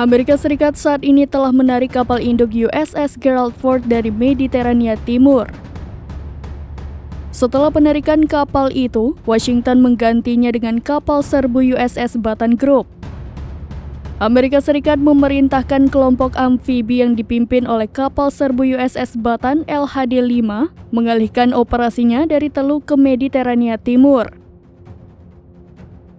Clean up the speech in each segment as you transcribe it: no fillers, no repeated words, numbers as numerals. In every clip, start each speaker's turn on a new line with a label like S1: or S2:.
S1: Amerika Serikat saat ini telah menarik kapal induk USS Gerald Ford dari Mediterania Timur. Setelah penarikan kapal itu, Washington menggantinya dengan kapal serbu USS Bataan Group. Amerika Serikat memerintahkan kelompok amfibi yang dipimpin oleh kapal serbu USS Bataan LHD-5 mengalihkan operasinya dari Teluk ke Mediterania Timur.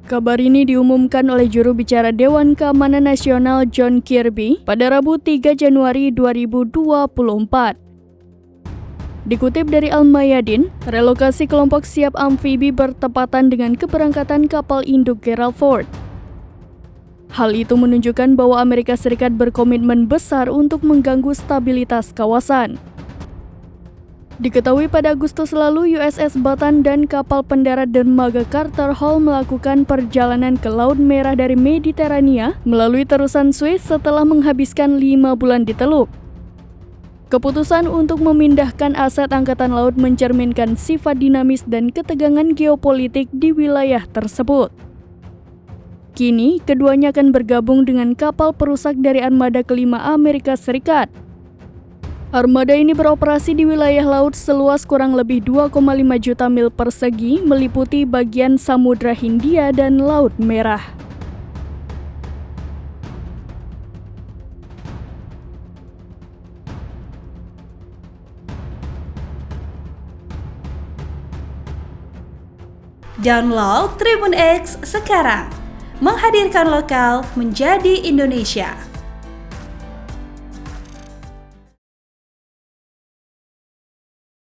S1: Kabar ini diumumkan oleh juru bicara Dewan Keamanan Nasional John Kirby pada Rabu 3 Januari 2024. Dikutip dari Al-Mayadin, relokasi kelompok siap amfibi bertepatan dengan keberangkatan kapal induk Gerald Ford. Hal itu menunjukkan bahwa Amerika Serikat berkomitmen besar untuk mengganggu stabilitas kawasan. Diketahui pada Agustus lalu, USS Bataan dan kapal pendarat dermaga Carter Hall melakukan perjalanan ke Laut Merah dari Mediterania melalui terusan Suez setelah menghabiskan 5 bulan di Teluk. Keputusan untuk memindahkan aset Angkatan Laut mencerminkan sifat dinamis dan ketegangan geopolitik di wilayah tersebut. Kini, keduanya akan bergabung dengan kapal perusak dari Armada kelima Amerika Serikat. Armada ini beroperasi di wilayah laut seluas kurang lebih 2,5 juta mil persegi, meliputi bagian Samudra Hindia dan Laut Merah.
S2: Download Tribun X sekarang, menghadirkan lokal menjadi Indonesia.